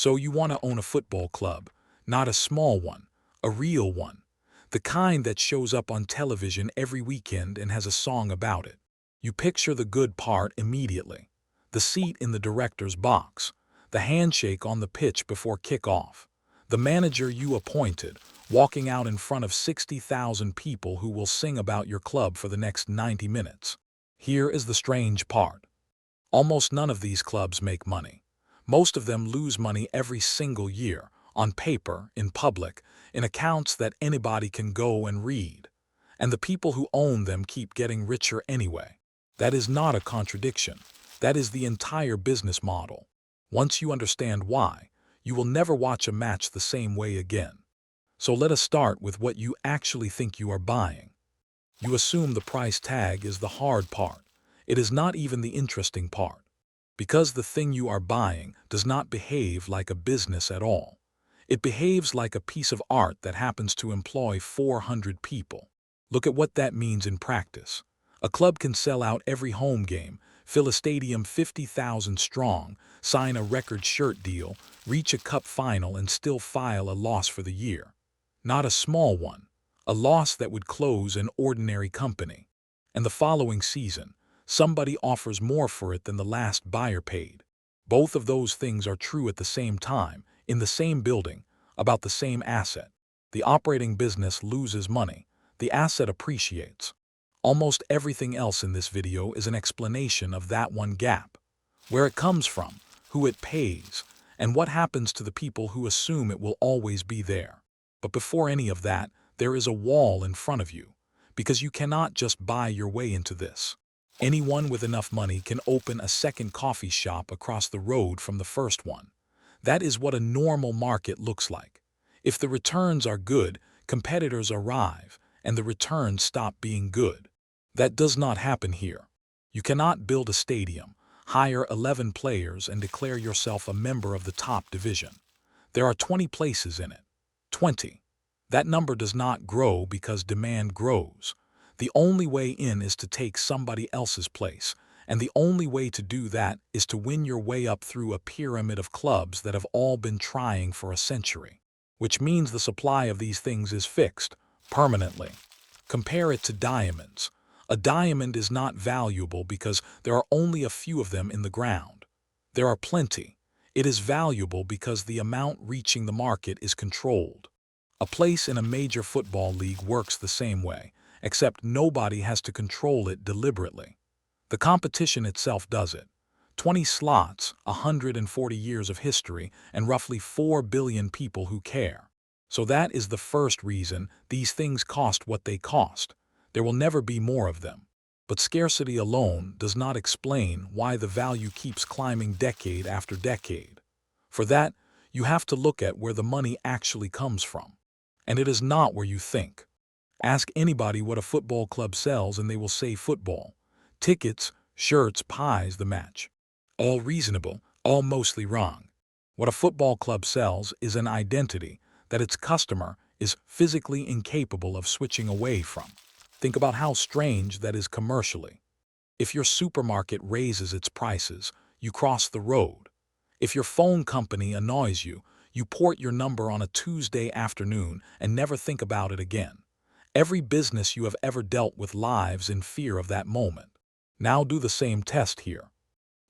So you want to own a football club, not a small one, a real one. The kind that shows up on television every weekend and has a song about it. You picture the good part immediately. The seat in the director's box, the handshake on the pitch before kickoff, the manager you appointed, walking out in front of 60,000 people who will sing about your club for the next 90 minutes. Here is the strange part. Almost none of these clubs make money. Most of them lose money every single year, on paper, in public, in accounts that anybody can go and read. And the people who own them keep getting richer anyway. That is not a contradiction. That is the entire business model. Once you understand why, you will never watch a match the same way again. So let us start with what you actually think you are buying. You assume the price tag is the hard part. It is not even the interesting part. Because the thing you are buying does not behave like a business at all. It behaves like a piece of art that happens to employ 400 people. Look at what that means in practice. A club can sell out every home game, fill a stadium 50,000 strong, sign a record shirt deal, reach a cup final, and still file a loss for the year. Not a small one, a loss that would close an ordinary company. And the following season, somebody offers more for it than the last buyer paid. Both of those things are true at the same time, in the same building, about the same asset. The operating business loses money. The asset appreciates. Almost everything else in this video is an explanation of that one gap. Where it comes from, who it pays, and what happens to the people who assume it will always be there. But before any of that, there is a wall in front of you, because you cannot just buy your way into this. Anyone with enough money can open a second coffee shop across the road from the first one. That is what a normal market looks like. If the returns are good, competitors arrive, and the returns stop being good. That does not happen here. You cannot build a stadium, hire 11 players, and declare yourself a member of the top division. There are 20 places in it. 20. That number does not grow because demand grows. The only way in is to take somebody else's place, and the only way to do that is to win your way up through a pyramid of clubs that have all been trying for a century. Which means the supply of these things is fixed, permanently. Compare it to diamonds. A diamond is not valuable because there are only a few of them in the ground. There are plenty. It is valuable because the amount reaching the market is controlled. A place in a major football league works the same way, except nobody has to control it deliberately. The competition itself does it. 20 slots, 140 years of history, and roughly 4 billion people who care. So that is the first reason these things cost what they cost. There will never be more of them. But scarcity alone does not explain why the value keeps climbing decade after decade. For that, you have to look at where the money actually comes from. And it is not where you think. Ask anybody what a football club sells and they will say football. Tickets, shirts, pies, the match. All reasonable, all mostly wrong. What a football club sells is an identity that its customer is physically incapable of switching away from. Think about how strange that is commercially. If your supermarket raises its prices, you cross the road. If your phone company annoys you, you port your number on a Tuesday afternoon and never think about it again. Every business you have ever dealt with lives in fear of that moment. Now do the same test here.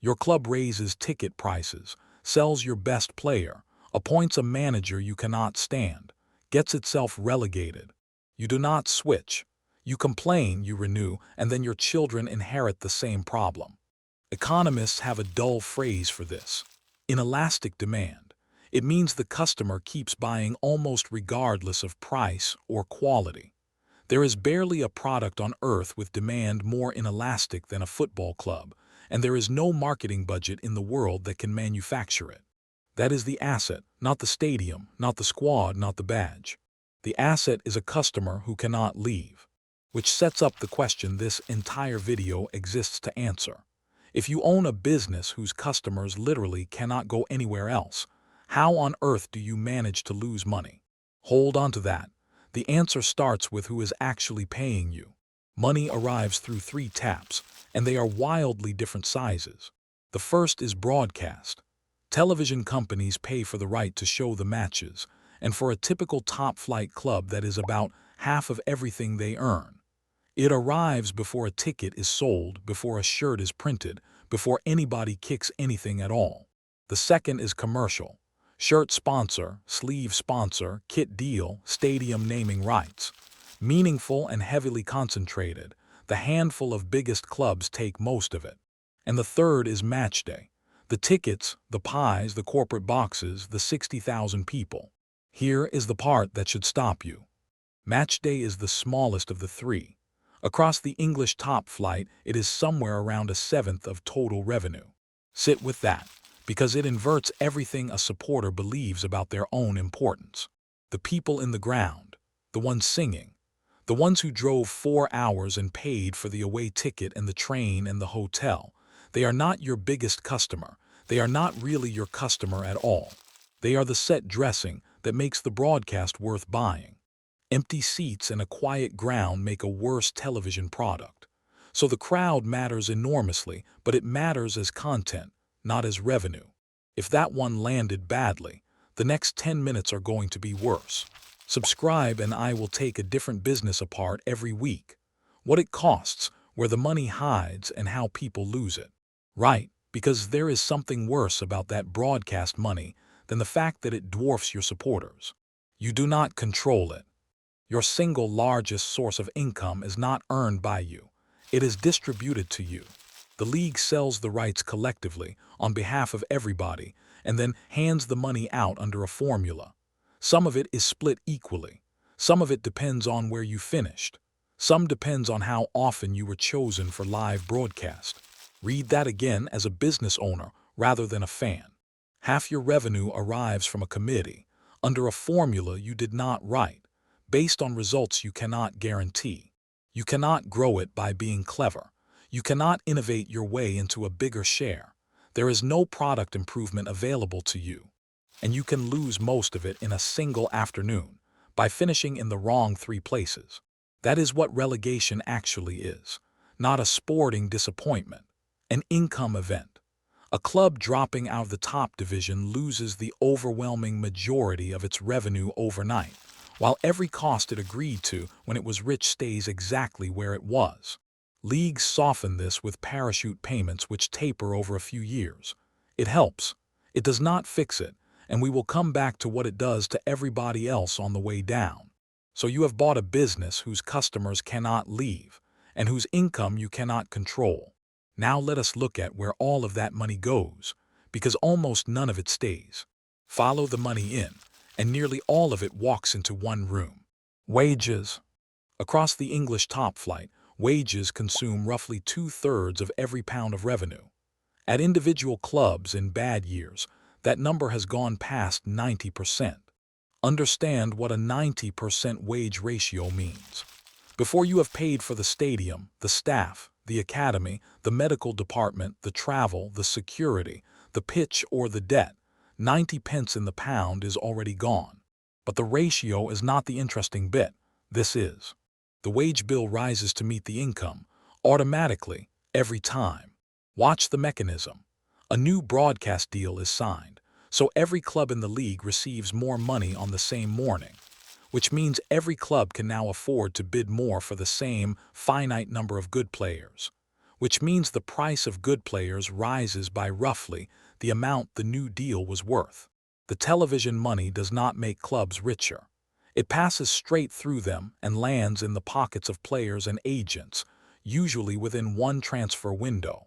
Your club raises ticket prices, sells your best player, appoints a manager you cannot stand, gets itself relegated. You do not switch. You complain, you renew, and then your children inherit the same problem. Economists have a dull phrase for this: inelastic demand. It means the customer keeps buying almost regardless of price or quality. There is barely a product on earth with demand more inelastic than a football club, and there is no marketing budget in the world that can manufacture it. That is the asset, not the stadium, not the squad, not the badge. The asset is a customer who cannot leave. Which sets up the question this entire video exists to answer. If you own a business whose customers literally cannot go anywhere else, how on earth do you manage to lose money? Hold on to that. The answer starts with who is actually paying you. Money arrives through 3 taps, and they are wildly different sizes. The first is broadcast. Television companies pay for the right to show the matches, and for a typical top-flight club that is about half of everything they earn. It arrives before a ticket is sold, before a shirt is printed, before anybody kicks anything at all. The second is commercial. Shirt sponsor, sleeve sponsor, kit deal, stadium naming rights. Meaningful and heavily concentrated, the handful of biggest clubs take most of it. And the third is match day. The tickets, the pies, the corporate boxes, the 60,000 people. Here is the part that should stop you. Match day is the smallest of the three. Across the English top flight, it is somewhere around a seventh of total revenue. Sit with that, because it inverts everything a supporter believes about their own importance. The people in the ground, the ones singing, the ones who drove 4 hours and paid for the away ticket and the train and the hotel, they are not your biggest customer. They are not really your customer at all. They are the set dressing that makes the broadcast worth buying. Empty seats and a quiet ground make a worse television product. So the crowd matters enormously, but it matters as content, not as revenue. If that one landed badly, the next 10 minutes are going to be worse. Subscribe and I will take a different business apart every week. What it costs, where the money hides, and how people lose it. Right, because there is something worse about that broadcast money than the fact that it dwarfs your supporters. You do not control it. Your single largest source of income is not earned by you. It is distributed to you. The league sells the rights collectively on behalf of everybody and then hands the money out under a formula. Some of it is split equally. Some of it depends on where you finished. Some depends on how often you were chosen for live broadcast. Read that again as a business owner rather than a fan. Half your revenue arrives from a committee, under a formula you did not write, based on results you cannot guarantee. You cannot grow it by being clever. You cannot innovate your way into a bigger share. There is no product improvement available to you. And you can lose most of it in a single afternoon, by finishing in the wrong 3 places. That is what relegation actually is. Not a sporting disappointment. An income event. A club dropping out of the top division loses the overwhelming majority of its revenue overnight, while every cost it agreed to when it was rich stays exactly where it was. Leagues soften this with parachute payments which taper over a few years. It helps. It does not fix it, and we will come back to what it does to everybody else on the way down. So you have bought a business whose customers cannot leave, and whose income you cannot control. Now let us look at where all of that money goes, because almost none of it stays. Follow the money in, and nearly all of it walks into one room. Wages. Across the English top flight, wages consume roughly 2/3 of every pound of revenue. At individual clubs in bad years, that number has gone past 90%. Understand what a 90% wage ratio means. Before you have paid for the stadium, the staff, the academy, the medical department, the travel, the security, the pitch, or the debt, 90 pence in the pound is already gone. But the ratio is not the interesting bit. This is. The wage bill rises to meet the income, automatically, every time. Watch the mechanism. A new broadcast deal is signed, so every club in the league receives more money on the same morning, which means every club can now afford to bid more for the same finite number of good players, which means the price of good players rises by roughly the amount the new deal was worth. The television money does not make clubs richer. It passes straight through them and lands in the pockets of players and agents, usually within one transfer window.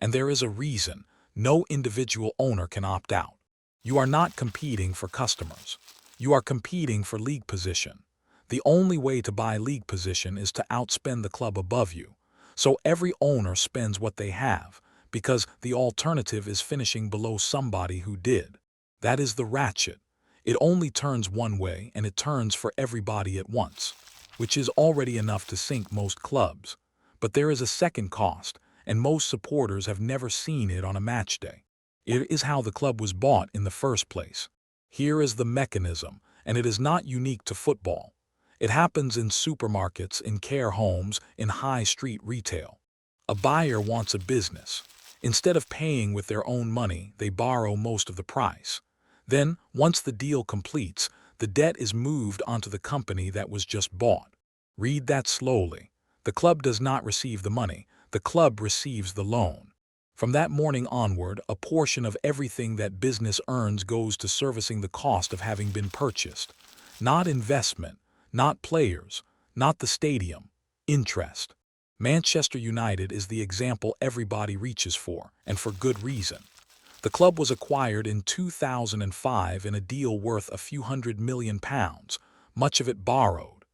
And there is a reason no individual owner can opt out. You are not competing for customers. You are competing for league position. The only way to buy league position is to outspend the club above you. So every owner spends what they have, because the alternative is finishing below somebody who did. That is the ratchet. It only turns one way, and it turns for everybody at once, which is already enough to sink most clubs. But there is a second cost, and most supporters have never seen it on a match day. It is how the club was bought in the first place. Here is the mechanism, and it is not unique to football. It happens in supermarkets, in care homes, in high street retail. A buyer wants a business. Instead of paying with their own money, they borrow most of the price. Then, once the deal completes, the debt is moved onto the company that was just bought. Read that slowly. The club does not receive the money, the club receives the loan. From that morning onward, a portion of everything that business earns goes to servicing the cost of having been purchased. Not investment, not players, not the stadium, interest. Manchester United is the example everybody reaches for, and for good reason. The club was acquired in 2005 in a deal worth a few £100 million, much of it borrowed.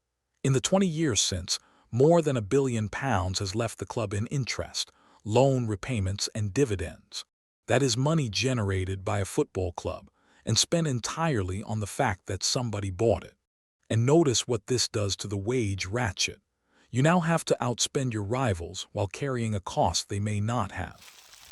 In the 20 years since, more than £1 billion has left the club in interest, loan repayments and dividends. That is money generated by a football club and spent entirely on the fact that somebody bought it. And notice what this does to the wage ratchet. You now have to outspend your rivals while carrying a cost they may not have,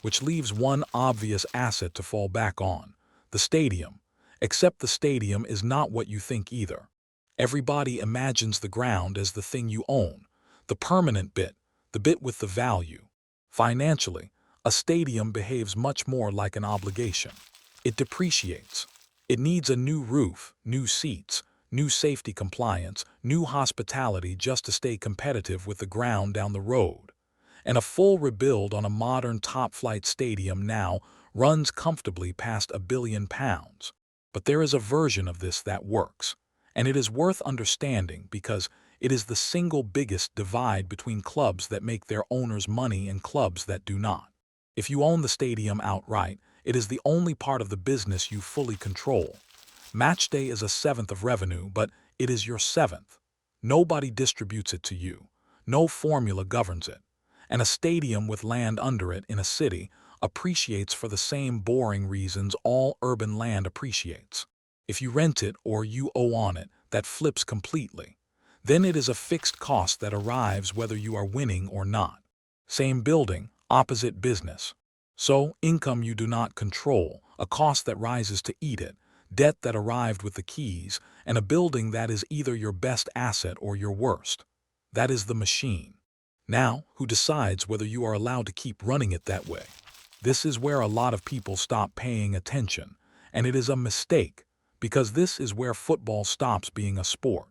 which leaves one obvious asset to fall back on, the stadium. Except the stadium is not what you think either. Everybody imagines the ground as the thing you own, the permanent bit, the bit with the value. Financially, a stadium behaves much more like an obligation. It depreciates. It needs a new roof, new seats, new safety compliance, new hospitality just to stay competitive with the ground down the road. And a full rebuild on a modern top-flight stadium now runs comfortably past £1 billion. But there is a version of this that works, and it is worth understanding because it is the single biggest divide between clubs that make their owners money and clubs that do not. If you own the stadium outright, it is the only part of the business you fully control. Matchday is a seventh of revenue, but it is your seventh. Nobody distributes it to you. No formula governs it. And a stadium with land under it in a city appreciates for the same boring reasons all urban land appreciates. If you rent it or you owe on it, that flips completely. Then it is a fixed cost that arrives whether you are winning or not. Same building, opposite business. So, income you do not control, a cost that rises to eat it, debt that arrived with the keys, and a building that is either your best asset or your worst. That is the machine. Now, who decides whether you are allowed to keep running it that way? This is where a lot of people stop paying attention, and it is a mistake, because this is where football stops being a sport.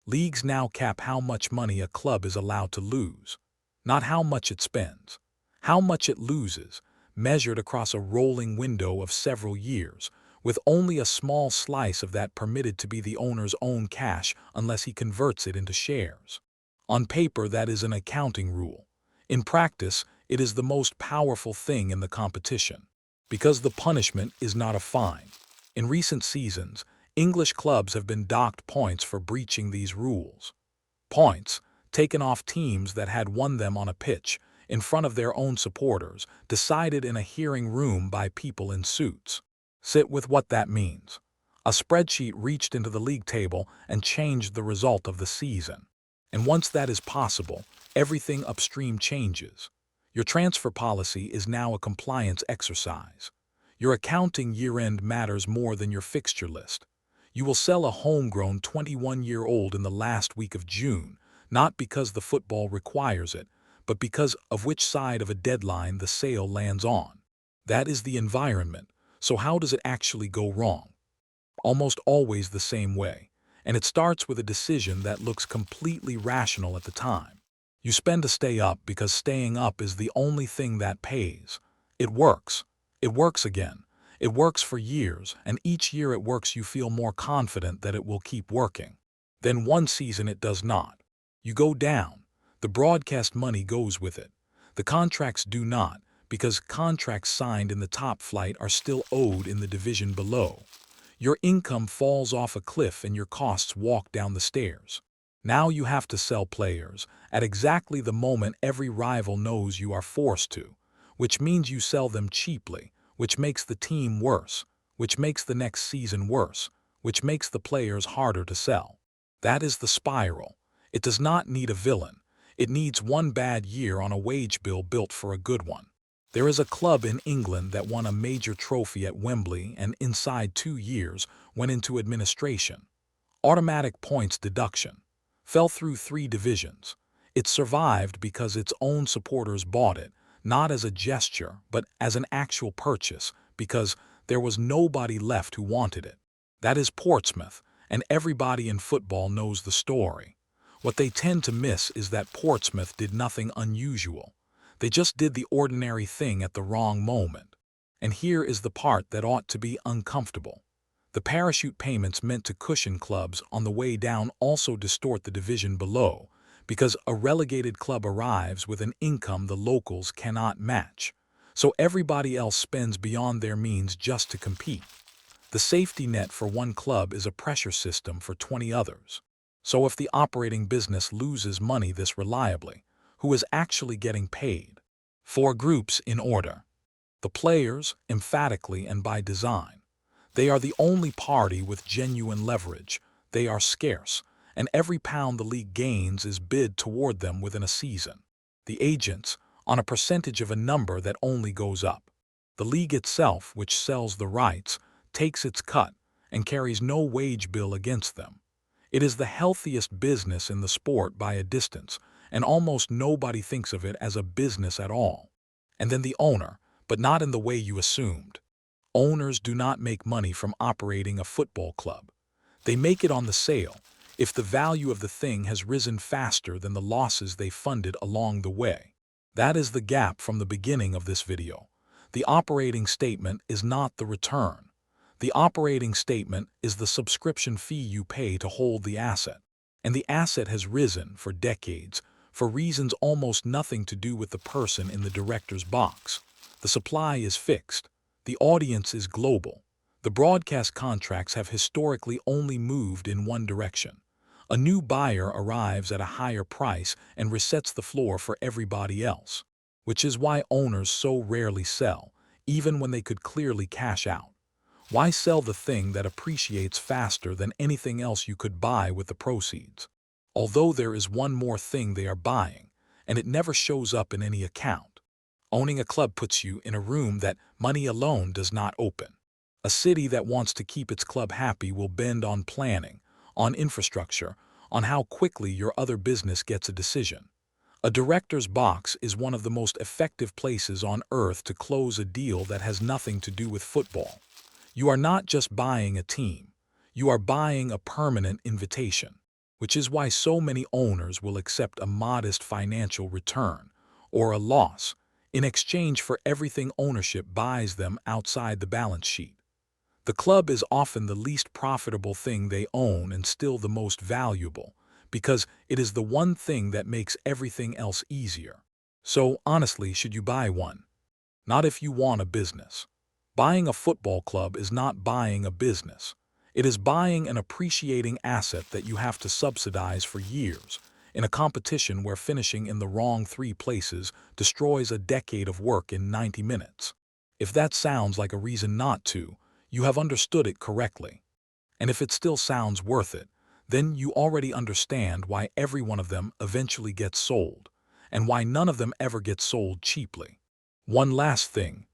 Leagues now cap how much money a club is allowed to lose, not how much it spends. How much it loses, measured across a rolling window of several years, with only a small slice of that permitted to be the owner's own cash unless he converts it into shares. On paper, that is an accounting rule. In practice, it is the most powerful thing in the competition, because the punishment is not a fine. In recent seasons, English clubs have been docked points for breaching these rules. Points taken off teams that had won them on a pitch, in front of their own supporters, decided in a hearing room by people in suits. Sit with what that means. A spreadsheet reached into the league table and changed the result of the season. And once that is possible, everything upstream changes. Your transfer policy is now a compliance exercise. Your accounting year-end matters more than your fixture list. You will sell a homegrown 21-year-old in the last week of June, not because the football requires it, but because of which side of a deadline the sale lands on. That is the environment. So how does it actually go wrong? Almost always the same way, and it starts with a decision that looks completely rational at the time. You spend to stay up because staying up is the only thing that pays. It works. It works again. It works for years, and each year it works you feel more confident that it will keep working. Then one season it does not. You go down. The broadcast money goes with it. The contracts do not, because contracts signed in the top flight are still owed in the division below. Your income falls off a cliff and your costs walk down the stairs. Now you have to sell players at exactly the moment every rival knows you are forced to, which means you sell them cheaply, which makes the team worse, which makes the next season worse, which makes the players harder to sell. That is the spiral. It does not need a villain. It needs one bad year on a wage bill built for a good one. There is a club in England that won a major trophy at Wembley and inside 2 years went into administration. Automatic points deduction. Fell through 3 divisions. It survived because its own supporters bought it, not as a gesture, but as an actual purchase, because there was nobody left who wanted it. That is Portsmouth, and everybody in football knows the story. What they tend to miss is that Portsmouth did nothing unusual. They just did the ordinary thing at the wrong moment. And here is the part that ought to be uncomfortable. The parachute payments meant to cushion clubs on the way down also distort the division below, because a relegated club arrives with an income the locals cannot match. So everybody else spends beyond their means just to compete. The safety net for one club is a pressure system for 20 others. So if the operating business loses money this reliably, who is actually getting paid? 4 groups in order. The players, emphatically and by design. They are the only party with genuine leverage. They are scarce, and every pound the league gains is bid toward them within a season. The agents, on a percentage of a number that only goes up. The league itself, which sells the rights, takes its cut and carries no wage bill against them. It is the healthiest business in the sport by a distance, and almost nobody thinks of it as a business at all. And then the owner, but not in the way you assumed. Owners do not make money from operating a football club. They make it on the sale, if the value of the thing has risen faster than the losses they funded along the way. That is the gap from the beginning of this video. The operating statement is not the return. The operating statement is the subscription fee you pay to hold the asset. And the asset has risen for decades, for reasons almost nothing to do with the person in the director's box. The supply is fixed. The audience is global. The broadcast contracts have historically only moved in one direction. A new buyer arrives at a higher price and resets the floor for everybody else, which is why owners so rarely sell, even when they could clearly cash out. Why sell the thing that appreciates faster than anything else you could buy with the proceeds? Although there is one more thing they are buying, and it never shows up in any account. Owning a club puts you in a room that money alone does not open. A city that wants to keep its club happy will bend on planning, on infrastructure, on how quickly your other business gets a decision. A director's box is one of the most effective places on earth to close a deal that has nothing to do with football. You are not just buying a team. You are buying a permanent invitation, which is why so many owners will accept a modest financial return, or a loss, in exchange for everything ownership buys them outside the balance sheet. The club is often the least profitable thing they own and still the most valuable, because it is the one thing that makes everything else easier. So, honestly, should you buy one? Not if you want a business. Buying a football club is not buying a business. It is buying an appreciating asset that you have to subsidize for years, in a competition where finishing in the wrong 3 places destroys a decade of work in 90 minutes. If that sounds like a reason not to, you have understood it correctly. And if it still sounds worth it, then you already understand why every one of them eventually gets sold, and why none of them ever gets sold cheaply. One last thing.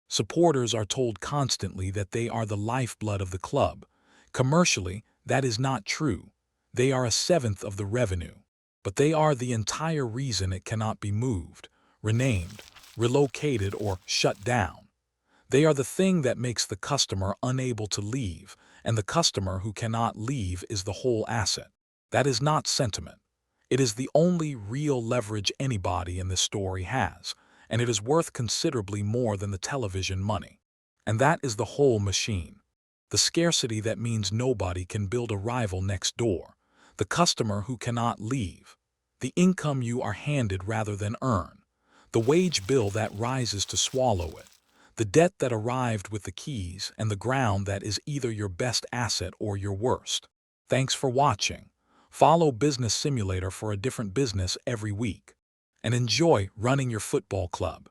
Supporters are told constantly that they are the lifeblood of the club. Commercially, that is not true. They are a 1/7 of the revenue. But they are the entire reason it cannot be moved, renamed, relocated, or shut down. They are the thing that makes the customer unable to leave, and the customer who cannot leave is the whole asset. That is not sentiment. It is the only real leverage anybody in this story has, and it is worth considerably more than the television money. And that is the whole machine. The scarcity that means nobody can build a rival next door. The customer who cannot leave. The income you are handed rather than earn. The wage bill that rises to swallow it. The debt that arrived with the keys, and the ground that is either your best asset or your worst. Thanks for watching. Follow Business Simulator for a different business every week. And enjoy running your football club.